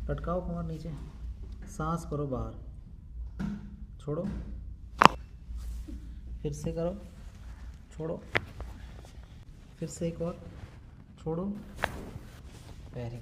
लटकाओ कमर नीचे, सांस करो बाहर, छोड़ो, फिर से करो, छोड़ो, फिर से एक और, छोड़ो। वेरी